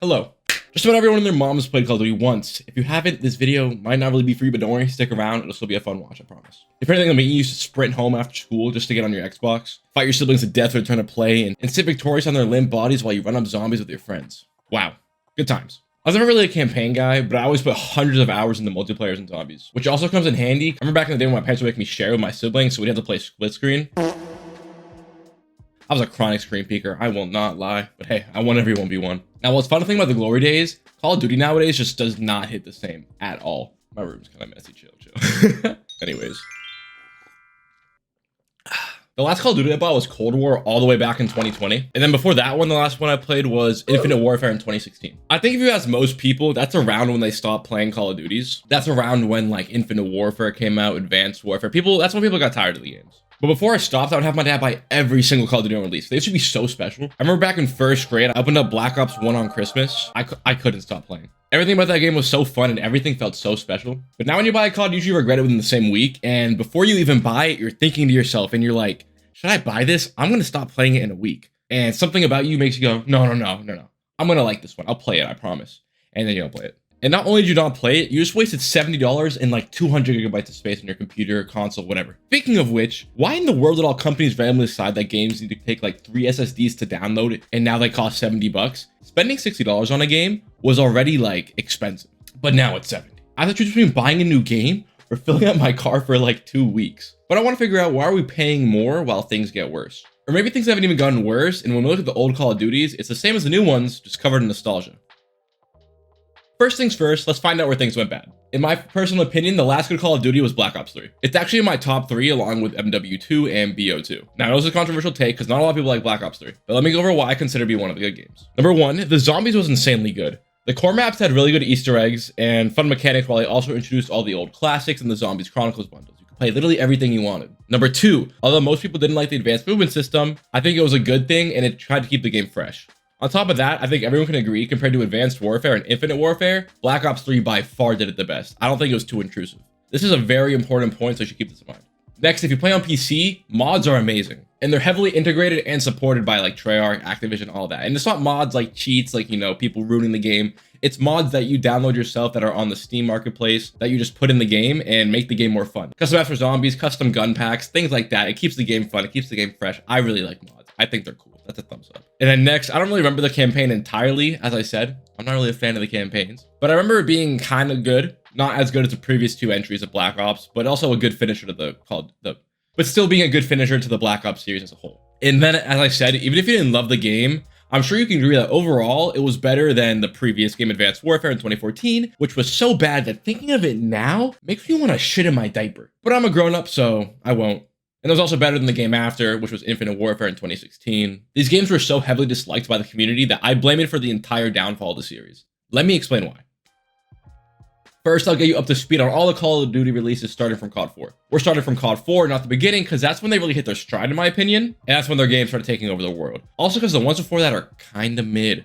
Hello. Just about everyone and their mom has played Call of Duty once. If you haven't, this video might not really be for you, but don't worry, stick around. It'll still be a fun watch, I promise. If you're anything like me, you used to sprint home after school just to get on your Xbox, fight your siblings to death or trying to play, and sit victorious on their limp bodies while you run up zombies with your friends. Wow. Good times. I was never really a campaign guy, but I always put hundreds of hours into multiplayers and zombies, which also comes in handy. I remember back in the day when my parents would make me share with my siblings, so we'd have to play split screen. I was a chronic screen peeker, I will not lie, but hey, I won every 1v1. Now, what's fun to think about the glory days, Call of Duty nowadays just does not hit the same at all. My room's kind of messy, chill. Anyways. The last Call of Duty I bought was Cold War all the way back in 2020. And then before that one, the last one I played was Infinite Warfare in 2016. I think if you ask most people, that's around when they stopped playing Call of Duties. That's around when like Infinite Warfare came out, Advanced Warfare. That's when people got tired of the games. But before I stopped, I would have my dad buy every single Call of Duty on release. They used to be so special. I remember back in first grade, I opened up Black Ops 1 on Christmas. I couldn't stop playing. Everything about that game was so fun and everything felt so special. But now when you buy a COD, you usually regret it within the same week. And before you even buy it, you're thinking to yourself and you're like, should I buy this? I'm going to stop playing it in a week. And something about you makes you go, no. I'm going to like this one. I'll play it, I promise. And then you don't play it. And not only did you not play it, you just wasted $70 and like 200 gigabytes of space on your computer, console, whatever. Speaking of which, why in the world did all companies randomly decide that games need to take like 3 SSDs to download it and now they cost 70 bucks? Spending $60 on a game was already like expensive, but now it's 70. I thought you were between buying a new game or filling up my car for like 2 weeks. But I want to figure out, why are we paying more while things get worse? Or maybe things haven't even gotten worse, and when we look at the old Call of Duties, it's the same as the new ones, just covered in nostalgia. First things first, let's find out where things went bad. In my personal opinion, the last good Call of Duty was Black Ops 3. It's actually in my top 3 along with MW2 and BO2. Now, I know it's a controversial take because not a lot of people like Black Ops 3, but let me go over why I consider it to be one of the good games. Number 1, the zombies was insanely good. The core maps had really good Easter eggs and fun mechanics, while they also introduced all the old classics and the Zombies Chronicles bundles. You could play literally everything you wanted. Number 2, although most people didn't like the advanced movement system, I think it was a good thing and it tried to keep the game fresh. On top of that, I think everyone can agree, compared to Advanced Warfare and Infinite Warfare, Black Ops 3 by far did it the best. I don't think it was too intrusive. This is a very important point, so you should keep this in mind. Next, if you play on PC, mods are amazing. And they're heavily integrated and supported by like Treyarch, Activision, all that. And it's not mods like cheats, like, people ruining the game. It's mods that you download yourself that are on the Steam marketplace that you just put in the game and make the game more fun. Custom maps for zombies, custom gun packs, things like that. It keeps the game fun. It keeps the game fresh. I really like mods. I think they're cool. That's a thumbs up. And then next, I don't really remember the campaign entirely. As I said, I'm not really a fan of the campaigns, but I remember it being kind of good. Not as good as the previous 2 entries of Black Ops, but also a good finisher to but still being a good finisher to the Black Ops series as a whole. And then, as I said, even if you didn't love the game, I'm sure you can agree that overall, it was better than the previous game, Advanced Warfare in 2014, which was so bad that thinking of it now makes me want to shit in my diaper. But I'm a grown-up, so I won't. And it was also better than the game after, which was Infinite Warfare in 2016. These games were so heavily disliked by the community that I blame it for the entire downfall of the series. Let me explain why. First, I'll get you up to speed on all the Call of Duty releases starting from COD 4. We're starting from COD 4, not the beginning, because that's when they really hit their stride in my opinion, and that's when their games started taking over the world. Also because the ones before that are kinda mid.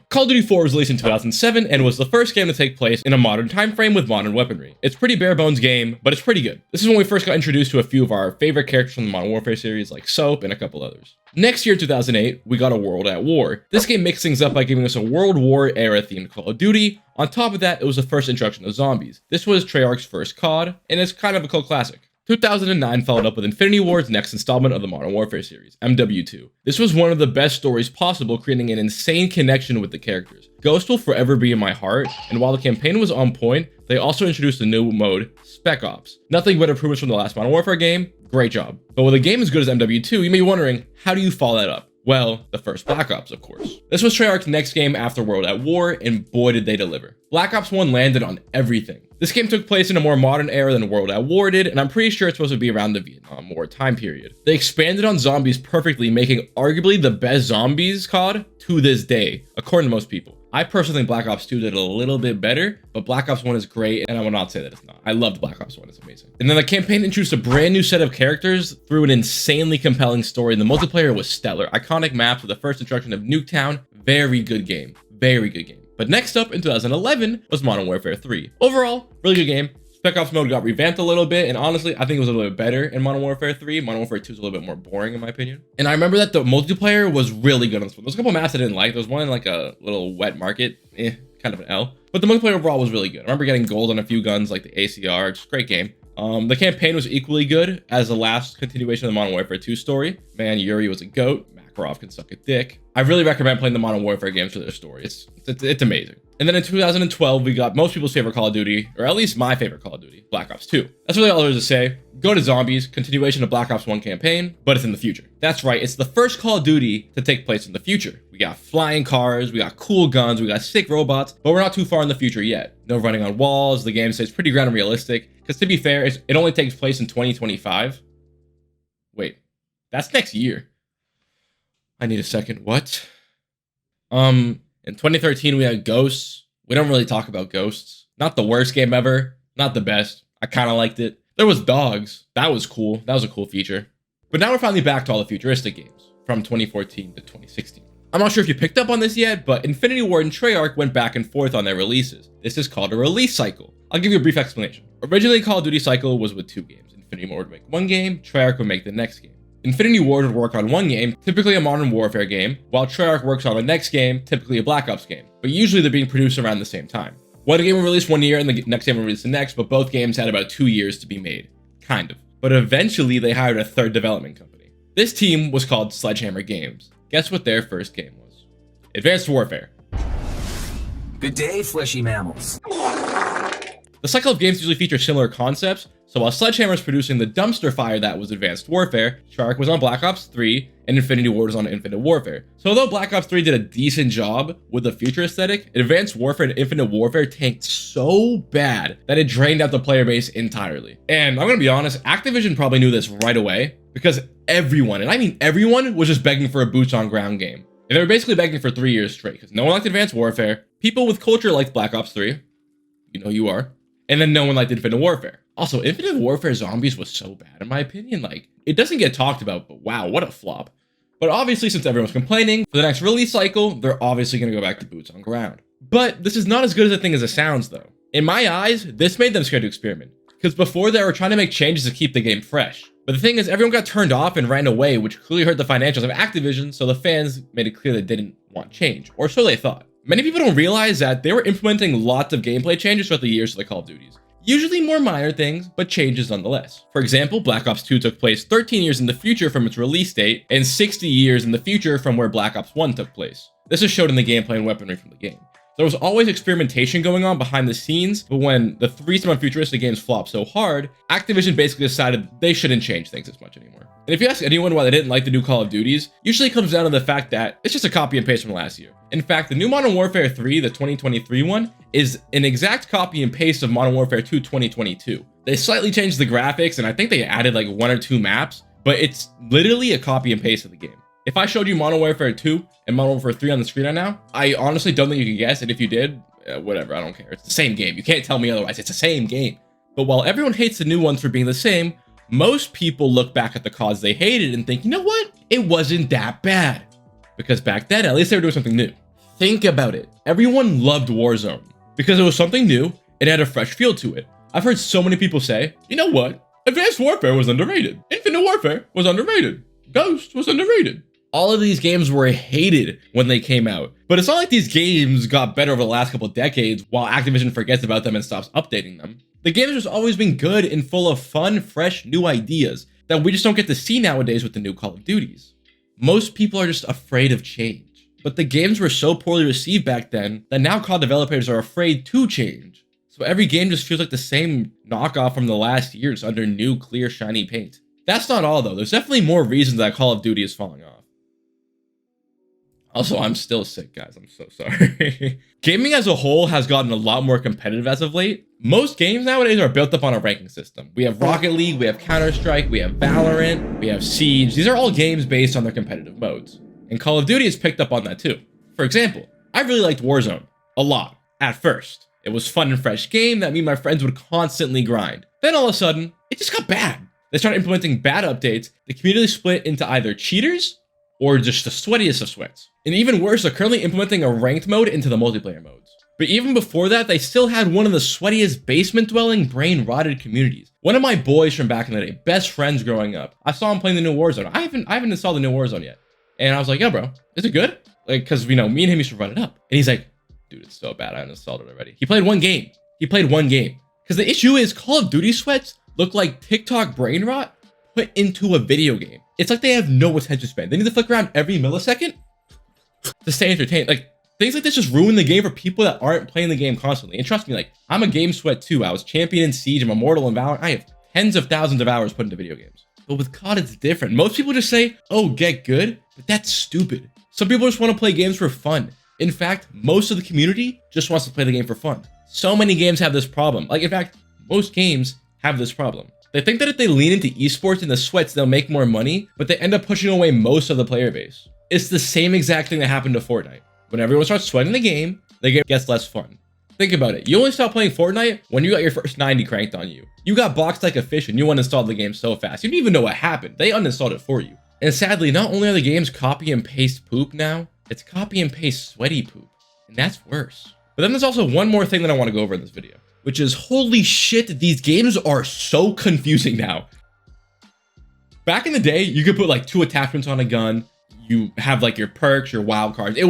Call of Duty 4 was released in 2007 and was the first game to take place in a modern time frame with modern weaponry. It's a pretty bare bones game, but it's pretty good. This is when we first got introduced to a few of our favorite characters from the Modern Warfare series like Soap and a couple others. Next year, 2008, we got a World at War. This game mixed things up by giving us a World War era themed Call of Duty. On top of that, it was the first introduction of zombies. This was Treyarch's first COD, and it's kind of a cult classic. 2009 followed up with Infinity Ward's next installment of the Modern Warfare series, MW2. This was one of the best stories possible, creating an insane connection with the characters. Ghost will forever be in my heart, and while the campaign was on point, they also introduced a new mode, Spec Ops. Nothing but improvements from the last Modern Warfare game, great job. But with a game as good as MW2, you may be wondering, how do you follow that up? Well, the first Black Ops, of course. This was Treyarch's next game after World at War, and boy did they deliver. Black Ops 1 landed on everything. This game took place in a more modern era than World at War did, and I'm pretty sure it's supposed to be around the Vietnam War time period. They expanded on zombies perfectly, making arguably the best zombies COD to this day, according to most people. I personally think Black Ops 2 did a little bit better, but Black Ops 1 is great, and I will not say that it's not. I loved Black Ops 1, it's amazing. And then the campaign introduced a brand new set of characters through an insanely compelling story, and the multiplayer was stellar. Iconic maps with the first introduction of Nuketown, very good game, very good game. But next up in 2011 was Modern Warfare 3. Overall, really good game. Spec Ops mode got revamped a little bit, and honestly, I think it was a little bit better in Modern Warfare 3. Modern Warfare 2 is a little bit more boring in my opinion. And I remember that the multiplayer was really good on this one. There's a couple maps I didn't like. There was one in like a little wet market, kind of an L. But the multiplayer overall was really good. I remember getting gold on a few guns like the ACR, just great game. The campaign was equally good as the last continuation of the Modern Warfare 2 story. Man, Yuri was a goat. Makarov can suck a dick. I really recommend playing the Modern Warfare games for their story. It's amazing. And then in 2012, we got most people's favorite Call of Duty, or at least my favorite Call of Duty, Black Ops 2. That's really all there is to say. Go to Zombies, continuation of Black Ops 1 campaign, but it's in the future. That's right, it's the first Call of Duty to take place in the future. We got flying cars, we got cool guns, we got sick robots, but we're not too far in the future yet. No running on walls, the game stays pretty ground and realistic, because to be fair, it only takes place in 2025. Wait, that's next year. I need a second, what? In 2013, we had Ghosts. We don't really talk about Ghosts. Not the worst game ever, not the best. I kind of liked it. There was Dogs. That was cool. That was a cool feature. But now we're finally back to all the futuristic games from 2014 to 2016. I'm not sure if you picked up on this yet, but Infinity Ward and Treyarch went back and forth on their releases. This is called a release cycle. I'll give you a brief explanation. Originally, Call of Duty cycle was with 2 games. Infinity Ward would make one game, Treyarch would make the next game. Infinity Ward would work on one game, typically a Modern Warfare game, while Treyarch works on the next game, typically a Black Ops game. But usually they're being produced around the same time. One game will release one year and the next game will release the next, but both games had about 2 years to be made. Kind of. But eventually they hired a third development company. This team was called Sledgehammer Games. Guess what their first game was? Advanced Warfare. Good day, fleshy mammals. The cycle of games usually feature similar concepts, so while Sledgehammer is producing the dumpster fire that was Advanced Warfare, Treyarch was on Black Ops 3, and Infinity Ward was on Infinite Warfare. So although Black Ops 3 did a decent job with the future aesthetic, Advanced Warfare and Infinite Warfare tanked so bad that it drained out the player base entirely. And I'm gonna be honest, Activision probably knew this right away, because everyone, and I mean everyone, was just begging for a boots on ground game. And they were basically begging for 3 years straight, because no one liked Advanced Warfare, people with culture liked Black Ops 3, you know you are, and then no one liked Infinite Warfare. Also, Infinite Warfare Zombies was so bad in my opinion, like, it doesn't get talked about, but wow, what a flop. But obviously, since everyone's complaining, for the next release cycle, they're obviously gonna go back to boots on ground. But this is not as good as a thing as it sounds though. In my eyes, this made them scared to experiment, because before they were trying to make changes to keep the game fresh. But the thing is, everyone got turned off and ran away, which clearly hurt the financials of Activision, so the fans made it clear they didn't want change, or so they thought. Many people don't realize that they were implementing lots of gameplay changes throughout the years of the Call of Duties. Usually more minor things, but changes nonetheless. For example, Black Ops 2 took place 13 years in the future from its release date, and 60 years in the future from where Black Ops 1 took place. This is showed in the gameplay and weaponry from the game. There was always experimentation going on behind the scenes, but when the 3 some futuristic games flopped so hard, Activision basically decided they shouldn't change things as much anymore. And if you ask anyone why they didn't like the new Call of Duties, usually it comes down to the fact that it's just a copy and paste from last year. In fact, the new Modern Warfare 3, the 2023 one, is an exact copy and paste of Modern Warfare 2 2022. They slightly changed the graphics, and I think they added like 1 or 2 maps, but it's literally a copy and paste of the game. If I showed you Modern Warfare 2 and Modern Warfare 3 on the screen right now, I honestly don't think you could guess, and if you did, whatever, I don't care. It's the same game. You can't tell me otherwise. It's the same game. But while everyone hates the new ones for being the same, most people look back at the CODs they hated and think, you know what? It wasn't that bad. Because back then, at least they were doing something new. Think about it. Everyone loved Warzone because it was something new and it had a fresh feel to it. I've heard so many people say, you know what? Advanced Warfare was underrated. Infinite Warfare was underrated. Ghost was underrated. All of these games were hated when they came out, but it's not like these games got better over the last couple decades while Activision forgets about them and stops updating them. The games have always been good and full of fun, fresh, new ideas that we just don't get to see nowadays with the new Call of Duties. Most people are just afraid of change, but the games were so poorly received back then that now COD developers are afraid to change. So every game just feels like the same knockoff from the last years under new, clear, shiny paint. That's not all though. There's definitely more reasons that Call of Duty is falling off. Also, I'm still sick, guys. I'm so sorry. Gaming as a whole has gotten a lot more competitive as of late. Most games nowadays are built up on a ranking system. We have Rocket League, we have Counter-Strike, we have Valorant, we have Siege. These are all games based on their competitive modes. And Call of Duty has picked up on that too. For example, I really liked Warzone a lot at first. It was fun and fresh game that me and my friends would constantly grind. Then all of a sudden, it just got bad. They started implementing bad updates. The community split into either cheaters or just the sweatiest of sweats. And even worse, they're currently implementing a ranked mode into the multiplayer modes. But even before that, they still had one of the sweatiest basement-dwelling, brain-rotted communities. One of my boys from back in the day, best friends growing up, I saw him playing the new Warzone. I haven't installed the new Warzone yet. And I was like, yo, bro, is it good? Like, because, you know, me and him used to run it up. And he's like, dude, it's so bad. I uninstalled it already. He played one game. Because the issue is Call of Duty sweats look like TikTok brain rot put into a video game. It's like they have no attention span. They need to flick around every millisecond to stay entertained. Like, things like this just ruin the game for people that aren't playing the game constantly. And trust me, like, I'm a game sweat too. I was champion in Siege. I'm immortal in Valorant. I have tens of thousands of hours put into video games. But with COD, it's different. Most people just say, oh, get good, but that's stupid. Some people just want to play games for fun. In fact, most of the community just wants to play the game for fun. So many games have this problem. Like, in fact, most games have this problem. They think that if they lean into esports and the sweats, they'll make more money, but they end up pushing away most of the player base. It's the same exact thing that happened to Fortnite. When everyone starts sweating the game gets less fun. Think about it. You only stop playing Fortnite when you got your first 90 cranked on you. You got boxed like a fish and you uninstalled the game so fast. You didn't even know what happened. They uninstalled it for you. And sadly, not only are the games copy and paste poop now, it's copy and paste sweaty poop. And that's worse. But then there's also one more thing that I want to go over in this video, which is holy shit, these games are so confusing now. Back in the day, you could put like 2 attachments on a gun. You have like your perks, your wild cards. It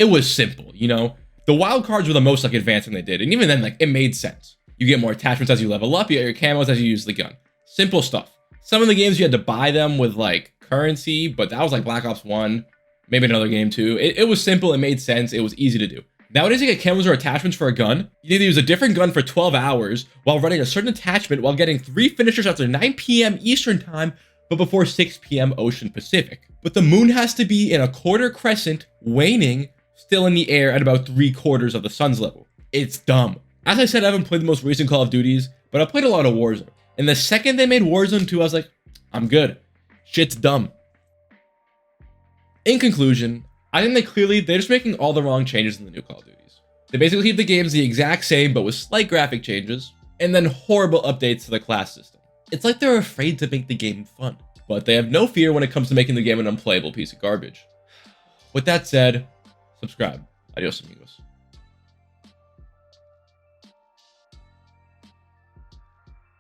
was simple, you know? The wild cards were the most like advanced thing they did. And even then, like, it made sense. You get more attachments as you level up, you get your camos as you use the gun. Simple stuff. Some of the games you had to buy them with like currency, but that was like Black Ops 1, maybe another game too. It was simple, it made sense, it was easy to do. Nowadays, you get camos or attachments for a gun. You need to use a different gun for 12 hours while running a certain attachment while getting 3 finishers after 9 p.m. Eastern time, but before 6 p.m. Ocean Pacific. But the moon has to be in a quarter crescent, waning, still in the air at about 3/4 of the sun's level. It's dumb. As I said, I haven't played the most recent Call of Duties, but I played a lot of Warzone. And the second they made Warzone 2, I was like, I'm good. Shit's dumb. In conclusion, I think they're just making all the wrong changes in the new Call of Duties. They basically keep the games the exact same, but with slight graphic changes, and then horrible updates to the class system. It's like they're afraid to make the game fun, but they have no fear when it comes to making the game an unplayable piece of garbage. With that said, subscribe. Adios amigos.